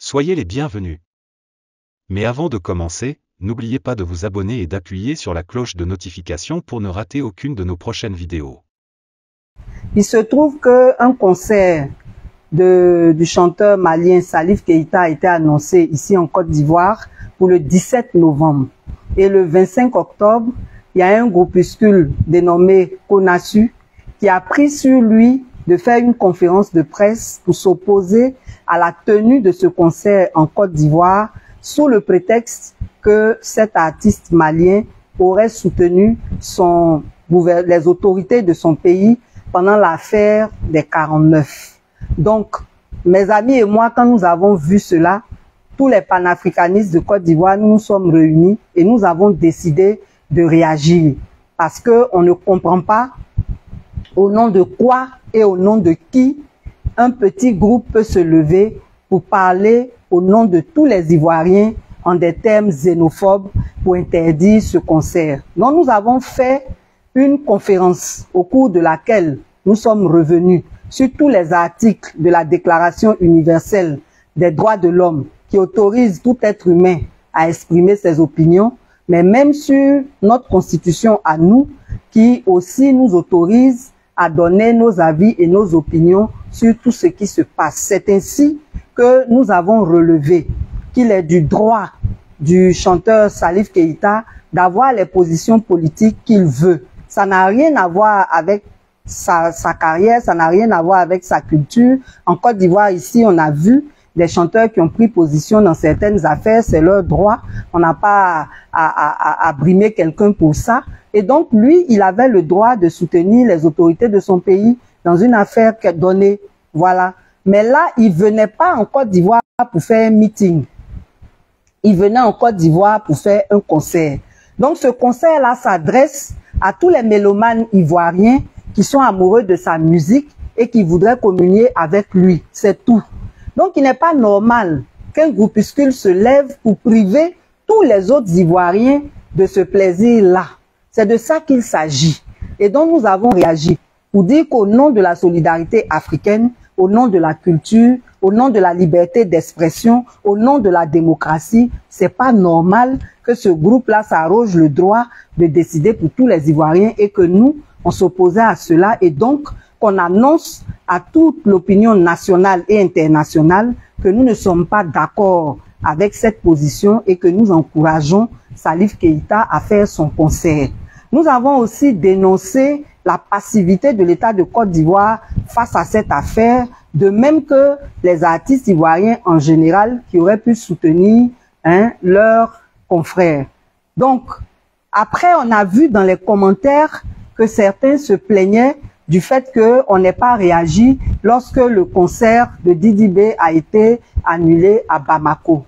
Soyez les bienvenus. Mais avant de commencer, n'oubliez pas de vous abonner et d'appuyer sur la cloche de notification pour ne rater aucune de nos prochaines vidéos. Il se trouve qu'un concert du chanteur malien Salif Keita a été annoncé ici en Côte d'Ivoire pour le 17 novembre. Et le 25 octobre, il y a un groupuscule dénommé Konasu qui a pris sur lui de faire une conférence de presse pour s'opposer à la tenue de ce concert en Côte d'Ivoire sous le prétexte que cet artiste malien aurait soutenu les autorités de son pays pendant l'affaire des 49. Donc, mes amis et moi, quand nous avons vu cela, tous les panafricanistes de Côte d'Ivoire, nous nous sommes réunis et nous avons décidé de réagir parce qu'on ne comprend pas au nom de quoi et au nom de qui un petit groupe peut se lever pour parler au nom de tous les Ivoiriens en des termes xénophobes pour interdire ce concert. Donc nous avons fait une conférence au cours de laquelle nous sommes revenus sur tous les articles de la Déclaration universelle des droits de l'homme qui autorise tout être humain à exprimer ses opinions, mais même sur notre constitution à nous qui aussi nous autorise à donner nos avis et nos opinions sur tout ce qui se passe. C'est ainsi que nous avons relevé qu'il est du droit du chanteur Salif Keita d'avoir les positions politiques qu'il veut. Ça n'a rien à voir avec sa carrière, ça n'a rien à voir avec sa culture. En Côte d'Ivoire, ici, on a vu des chanteurs qui ont pris position dans certaines affaires, c'est leur droit. On n'a pas à brimer quelqu'un pour ça. Et donc, lui, il avait le droit de soutenir les autorités de son pays dans une affaire donnée. Voilà. Mais là, il venait pas en Côte d'Ivoire pour faire un meeting. Il venait en Côte d'Ivoire pour faire un concert. Donc, ce concert-là s'adresse à tous les mélomanes ivoiriens qui sont amoureux de sa musique et qui voudraient communier avec lui. C'est tout. Donc, il n'est pas normal qu'un groupuscule se lève pour priver tous les autres Ivoiriens de ce plaisir-là. C'est de ça qu'il s'agit. Et donc, nous avons réagi pour dire qu'au nom de la solidarité africaine, au nom de la culture, au nom de la liberté d'expression, au nom de la démocratie, c'est pas normal que ce groupe-là s'arroge le droit de décider pour tous les Ivoiriens et que nous, on s'opposait à cela et donc qu'on annonce à toute l'opinion nationale et internationale que nous ne sommes pas d'accord avec cette position et que nous encourageons Salif Keita à faire son concert. Nous avons aussi dénoncé la passivité de l'État de Côte d'Ivoire face à cette affaire, de même que les artistes ivoiriens en général qui auraient pu soutenir leurs confrères. Donc, après, on a vu dans les commentaires que certains se plaignaient du fait qu'on n'ait pas réagi lorsque le concert de Didi B a été annulé à Bamako.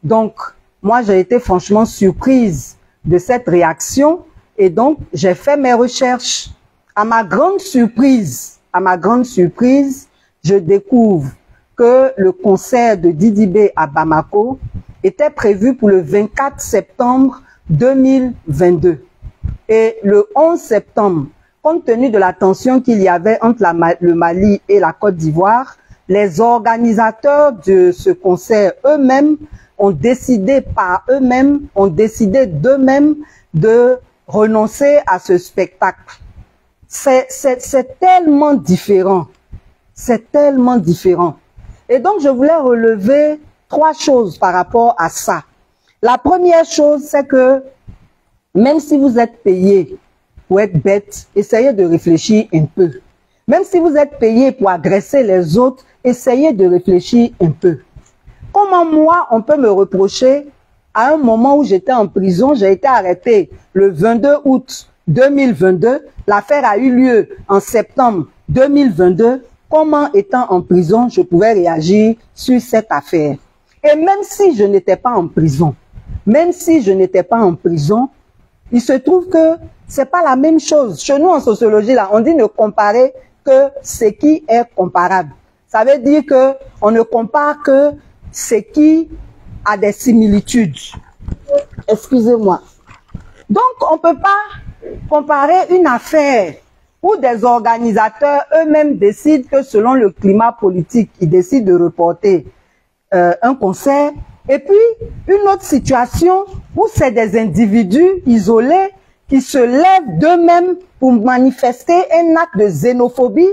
Donc, moi, j'ai été franchement surprise de cette réaction et donc, j'ai fait mes recherches. À ma grande surprise, je découvre que le concert de Didi B à Bamako était prévu pour le 24 septembre 2022. Et le 11 septembre, compte tenu de la tension qu'il y avait entre le Mali et la Côte d'Ivoire, les organisateurs de ce concert eux-mêmes ont décidé d'eux-mêmes de renoncer à ce spectacle. C'est tellement différent. C'est tellement différent. Et donc, je voulais relever 3 choses par rapport à ça. La première chose, c'est que même si vous êtes payé pour être bête, essayez de réfléchir un peu. Même si vous êtes payé pour agresser les autres, essayez de réfléchir un peu. Comment moi, on peut me reprocher, à un moment où j'étais en prison, j'ai été arrêté le 22 août 2022, l'affaire a eu lieu en septembre 2022, comment étant en prison, je pouvais réagir sur cette affaire. Et même si je n'étais pas en prison, il se trouve que c'est pas la même chose. Chez nous, en sociologie, là, on dit ne comparer que ce qui est comparable. Ça veut dire que on ne compare que ce qui a des similitudes. Excusez-moi. Donc, on peut pas comparer une affaire où des organisateurs eux-mêmes décident que selon le climat politique, ils décident de reporter un concert. Et puis, une autre situation où c'est des individus isolés qui se lèvent d'eux-mêmes pour manifester un acte de xénophobie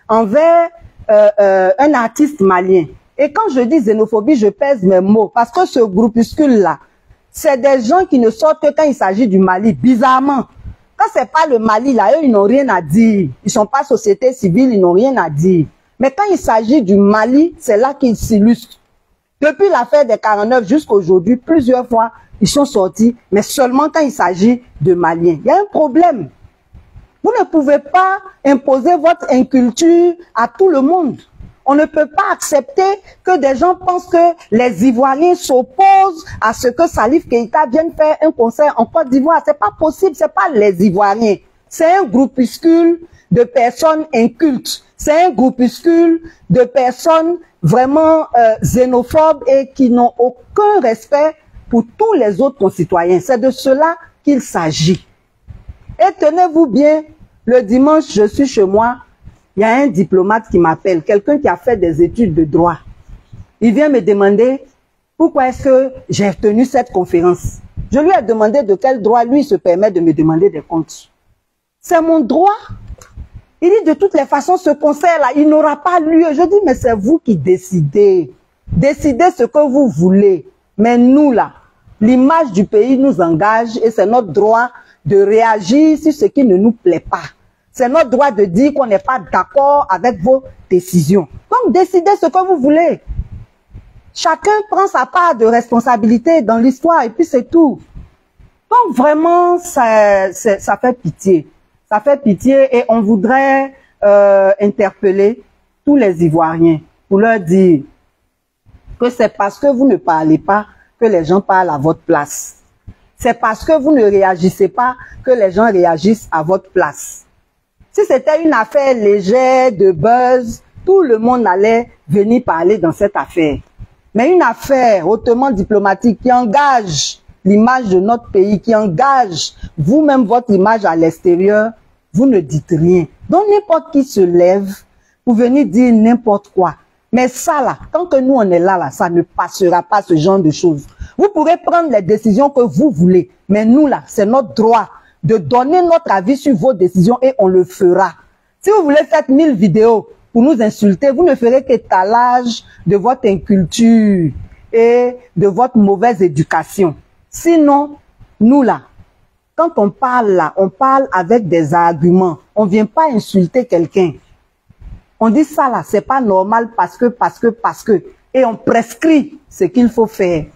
envers un artiste malien. Et quand je dis xénophobie, je pèse mes mots, parce que ce groupuscule-là, c'est des gens qui ne sortent que quand il s'agit du Mali, bizarrement. Quand c'est pas le Mali, là, eux, ils n'ont rien à dire. Ils sont pas société civile, ils n'ont rien à dire. Mais quand il s'agit du Mali, c'est là qu'ils s'illustrent. Depuis l'affaire des 49 jusqu'à aujourd'hui, plusieurs fois, ils sont sortis, mais seulement quand il s'agit de Maliens. Il y a un problème. Vous ne pouvez pas imposer votre inculture à tout le monde. On ne peut pas accepter que des gens pensent que les Ivoiriens s'opposent à ce que Salif Keïta vienne faire un concert en Côte d'Ivoire. C'est pas possible, c'est pas les Ivoiriens. C'est un groupuscule de personnes incultes. C'est un groupuscule de personnes vraiment xénophobes et qui n'ont aucun respect pour tous les autres concitoyens. C'est de cela qu'il s'agit. Et tenez-vous bien, le dimanche, je suis chez moi, il y a un diplomate qui m'appelle, quelqu'un qui a fait des études de droit. Il vient me demander pourquoi est-ce que j'ai tenu cette conférence. Je lui ai demandé de quel droit lui se permet de me demander des comptes. C'est mon droit. Il dit de toutes les façons, ce concert-là, il n'aura pas lieu. Je dis, mais c'est vous qui décidez. Décidez ce que vous voulez. Mais nous, là, l'image du pays nous engage et c'est notre droit de réagir sur ce qui ne nous plaît pas. C'est notre droit de dire qu'on n'est pas d'accord avec vos décisions. Donc, décidez ce que vous voulez. Chacun prend sa part de responsabilité dans l'histoire et puis c'est tout. Donc, vraiment, ça fait pitié. Ça fait pitié et on voudrait interpeller tous les Ivoiriens pour leur dire que c'est parce que vous ne parlez pas que les gens parlent à votre place. C'est parce que vous ne réagissez pas que les gens réagissent à votre place. Si c'était une affaire légère, de buzz, tout le monde allait venir parler dans cette affaire. Mais une affaire hautement diplomatique qui engage l'image de notre pays, qui engage vous-même votre image à l'extérieur, vous ne dites rien. Donc n'importe qui se lève pour venir dire n'importe quoi. Mais ça là, tant que nous on est là, ça ne passera pas ce genre de choses. Vous pourrez prendre les décisions que vous voulez, mais nous là, c'est notre droit de donner notre avis sur vos décisions et on le fera. Si vous voulez faire 1000 vidéos pour nous insulter, vous ne ferez qu'étalage de votre inculture et de votre mauvaise éducation. Sinon, nous là, quand on parle là, on parle avec des arguments. On ne vient pas insulter quelqu'un. On dit ça là, c'est pas normal parce que. Et on prescrit ce qu'il faut faire.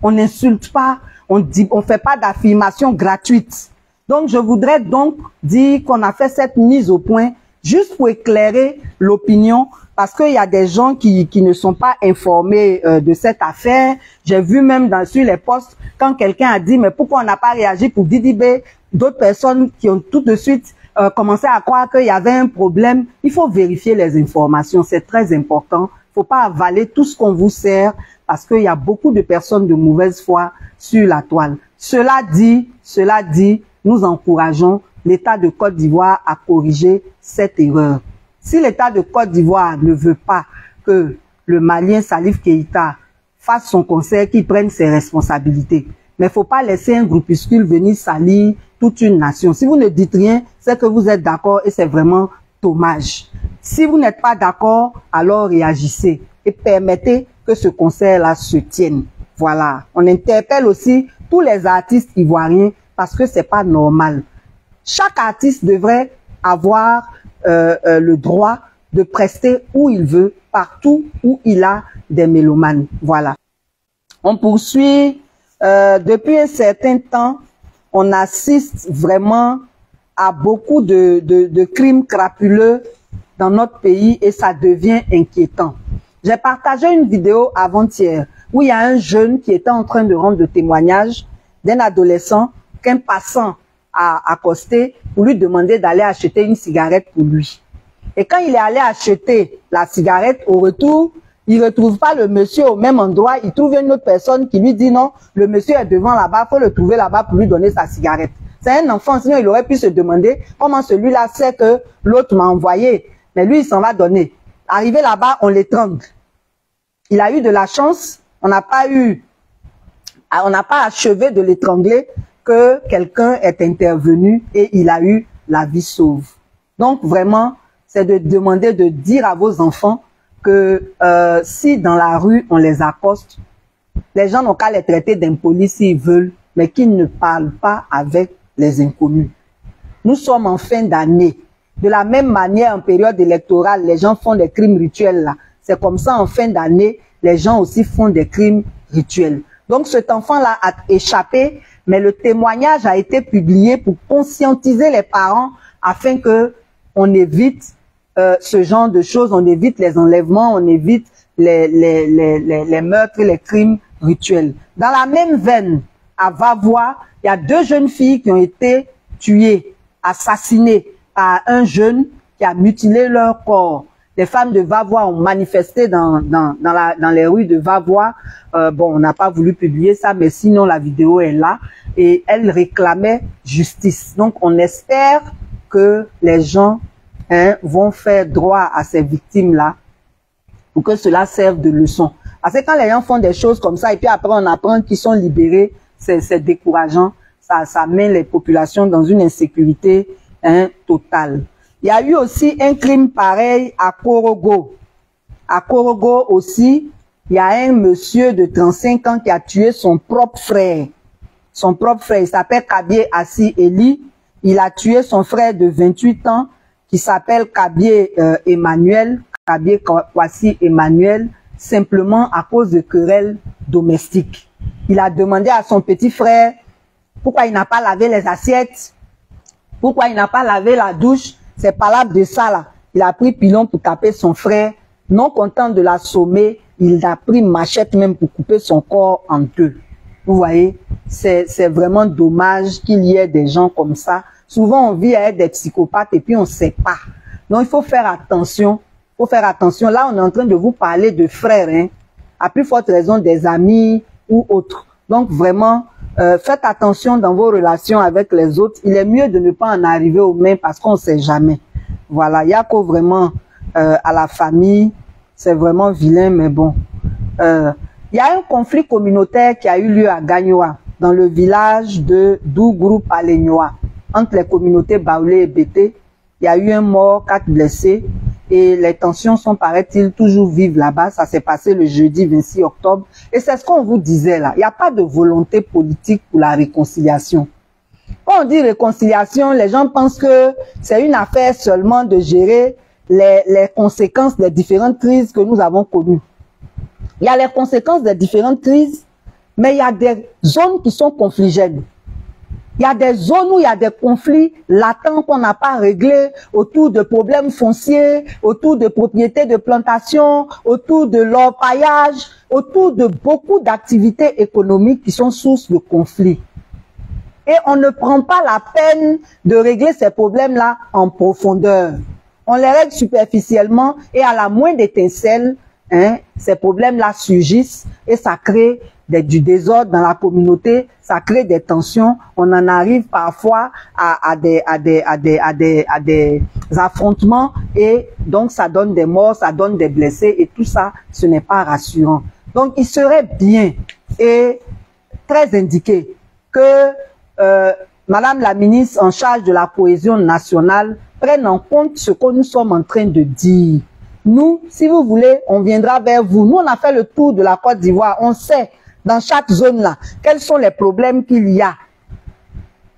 On n'insulte pas, on fait pas d'affirmation gratuite. Donc, je voudrais donc dire qu'on a fait cette mise au point juste pour éclairer l'opinion parce qu'il y a des gens qui ne sont pas informés de cette affaire. J'ai vu même sur les posts quand quelqu'un a dit mais pourquoi on n'a pas réagi pour Didibé, d'autres personnes qui ont tout de suite commencé à croire qu'il y avait un problème. Il faut vérifier les informations, c'est très important. Il ne faut pas avaler tout ce qu'on vous sert parce qu'il y a beaucoup de personnes de mauvaise foi sur la toile. Cela dit, nous encourageons l'État de Côte d'Ivoire à corriger cette erreur. Si l'État de Côte d'Ivoire ne veut pas que le Malien Salif Keïta fasse son concert, qu'il prenne ses responsabilités. Mais il ne faut pas laisser un groupuscule venir salir toute une nation. Si vous ne dites rien, c'est que vous êtes d'accord et c'est vraiment dommage. Si vous n'êtes pas d'accord, alors réagissez et permettez que ce concert-là se tienne. Voilà. On interpelle aussi tous les artistes ivoiriens parce que c'est pas normal. Chaque artiste devrait avoir le droit de prester où il veut, partout où il a des mélomanes. Voilà. On poursuit. Depuis un certain temps, on assiste vraiment à beaucoup de crimes crapuleux dans notre pays et ça devient inquiétant. J'ai partagé une vidéo avant-hier où il y a un jeune qui était en train de rendre le témoignage d'un adolescent qu'un passant a accosté pour lui demander d'aller acheter une cigarette pour lui. Et quand il est allé acheter la cigarette, au retour, il ne retrouve pas le monsieur au même endroit. Il trouve une autre personne qui lui dit non, le monsieur est devant là-bas, il faut le trouver là-bas pour lui donner sa cigarette. C'est un enfant, sinon il aurait pu se demander comment celui-là sait que l'autre m'a envoyé. Mais lui, il s'en va donner. Arrivé là-bas, on l'étrangle. Il a eu de la chance, on n'a pas achevé de l'étrangler que quelqu'un est intervenu et il a eu la vie sauve. Donc vraiment, c'est de demander, de dire à vos enfants que si dans la rue on les accoste, les gens n'ont qu'à les traiter d'impolis s'ils veulent, mais qu'ils ne parlent pas avec les inconnus. Nous sommes en fin d'année. De la même manière, en période électorale, les gens font des crimes rituels là. C'est comme ça, en fin d'année, les gens aussi font des crimes rituels. Donc cet enfant-là a échappé, mais le témoignage a été publié pour conscientiser les parents afin que on évite ce genre de choses, on évite les enlèvements, on évite les meurtres, les crimes rituels. Dans la même veine, à Vavois, il y a 2 jeunes filles qui ont été tuées, assassinées par un jeune qui a mutilé leur corps. Les femmes de Vavois ont manifesté dans les rues de Vavois. Bon, on n'a pas voulu publier ça, mais sinon la vidéo est là. Et elles réclamaient justice. Donc, on espère que les gens vont faire droit à ces victimes-là pour que cela serve de leçon. Parce que quand les gens font des choses comme ça et puis après on apprend qu'ils sont libérés, c'est décourageant. Ça met les populations dans une insécurité totale. Il y a eu aussi un crime pareil à Korogo. À Korogo aussi, il y a un monsieur de 35 ans qui a tué son propre frère. Son propre frère, il s'appelle Kabié Assi Eli. Il a tué son frère de 28 ans qui s'appelle Kabié Emmanuel, Kabié Kwasi Emmanuel, simplement à cause de querelles domestiques. Il a demandé à son petit frère pourquoi il n'a pas lavé les assiettes, pourquoi il n'a pas lavé la douche. C'est palabres de ça là. Il a pris pilon pour taper son frère. Non content de l'assommer, il a pris machette même pour couper son corps en 2. Vous voyez, c'est vraiment dommage qu'il y ait des gens comme ça. Souvent, on vit avec des psychopathes et puis on ne sait pas. Donc, il faut faire attention. Il faut faire attention. Là, on est en train de vous parler de frères, à plus forte raison des amis ou autres. Donc, vraiment, faites attention dans vos relations avec les autres. Il est mieux de ne pas en arriver aux mains parce qu'on ne sait jamais. Voilà, il y a qu'au vraiment à la famille, c'est vraiment vilain, mais bon. Il y a un conflit communautaire qui a eu lieu à Gagnoa, dans le village de Dougroup Alegnoa, entre les communautés Baoulé et Bété. Il y a eu un mort, 4 blessés, et les tensions sont, paraît-il, toujours vives là-bas. Ça s'est passé le jeudi 26 octobre. Et c'est ce qu'on vous disait là. Il n'y a pas de volonté politique pour la réconciliation. Quand on dit réconciliation, les gens pensent que c'est une affaire seulement de gérer les conséquences des différentes crises que nous avons connues. Il y a les conséquences des différentes crises, mais il y a des zones qui sont confligènes. Il y a des zones où il y a des conflits latents qu'on n'a pas réglés autour de problèmes fonciers, autour de propriétés de plantation, autour de l'orpaillage, autour de beaucoup d'activités économiques qui sont sources de conflits. Et on ne prend pas la peine de régler ces problèmes-là en profondeur. On les règle superficiellement et à la moindre étincelle, ces problèmes-là surgissent et ça crée du désordre dans la communauté, ça crée des tensions. On en arrive parfois à des affrontements et donc ça donne des morts, ça donne des blessés et tout ça, ce n'est pas rassurant. Donc il serait bien et très indiqué que Madame la ministre en charge de la cohésion nationale prenne en compte ce que nous sommes en train de dire. Nous, si vous voulez, on viendra vers vous. Nous, on a fait le tour de la Côte d'Ivoire. On sait, dans chaque zone là, quels sont les problèmes qu'il y a,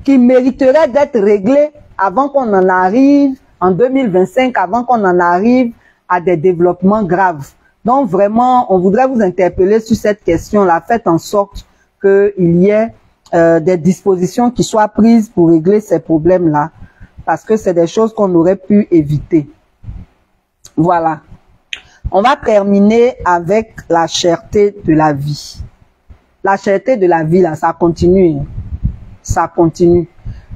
qui mériteraient d'être réglés avant qu'on en arrive, en 2025, avant qu'on en arrive à des développements graves. Donc, vraiment, on voudrait vous interpeller sur cette question-là. Faites en sorte qu'il y ait des dispositions qui soient prises pour régler ces problèmes-là, parce que c'est des choses qu'on aurait pu éviter. Voilà. On va terminer avec la cherté de la vie. La cherté de la vie, là, ça continue. Ça continue.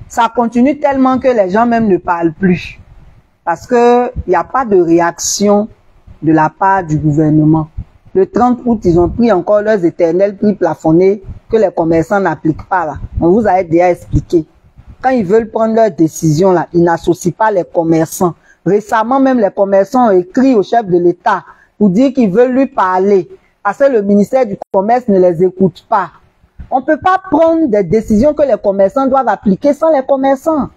Ça continue tellement que les gens même ne parlent plus. Parce que il n'y a pas de réaction de la part du gouvernement. Le 30 août, ils ont pris encore leurs éternels prix plafonnés que les commerçants n'appliquent pas là. On vous a déjà expliqué. Quand ils veulent prendre leurs décisions là, ils n'associent pas les commerçants. Récemment, même les commerçants ont écrit au chef de l'État pour dire qu'ils veulent lui parler. parce que le ministère du Commerce ne les écoute pas. On ne peut pas prendre des décisions que les commerçants doivent appliquer sans les commerçants.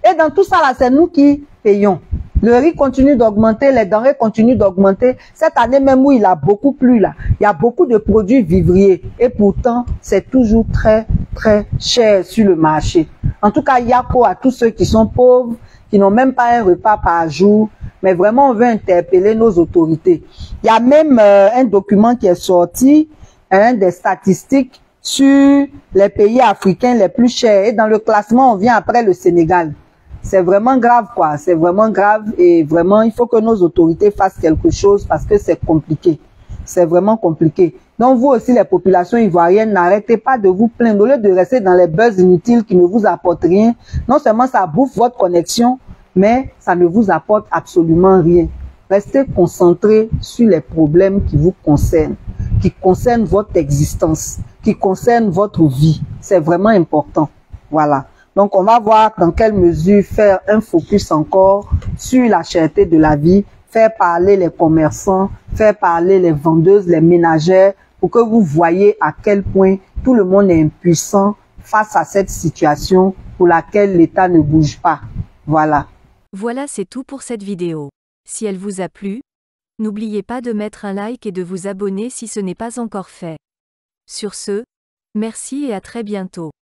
Et dans tout ça, là, c'est nous qui payons. Le riz continue d'augmenter, les denrées continuent d'augmenter. Cette année même où il a beaucoup plu, là, il y a beaucoup de produits vivriers. Et pourtant, c'est toujours très, très cher sur le marché. En tout cas, yako à tous ceux qui sont pauvres, qui n'ont même pas un repas par jour. Mais vraiment, on veut interpeller nos autorités. Il y a même un document qui est sorti, des statistiques sur les pays africains les plus chers. Et dans le classement, on vient après le Sénégal. C'est vraiment grave, quoi. C'est vraiment grave et vraiment, il faut que nos autorités fassent quelque chose parce que c'est compliqué. C'est vraiment compliqué. Donc, vous aussi, les populations ivoiriennes, n'arrêtez pas de vous plaindre. Au lieu de rester dans les buzz inutiles qui ne vous apportent rien, non seulement ça bouffe votre connexion, mais ça ne vous apporte absolument rien. Restez concentrés sur les problèmes qui vous concernent, qui concernent votre existence, qui concernent votre vie. C'est vraiment important. Voilà. Donc, on va voir dans quelle mesure faire un focus encore sur la cherté de la vie, faire parler les commerçants, faire parler les vendeuses, les ménagères, pour que vous voyez à quel point tout le monde est impuissant face à cette situation pour laquelle l'État ne bouge pas. Voilà. Voilà, c'est tout pour cette vidéo. Si elle vous a plu, n'oubliez pas de mettre un like et de vous abonner si ce n'est pas encore fait. Sur ce, merci et à très bientôt.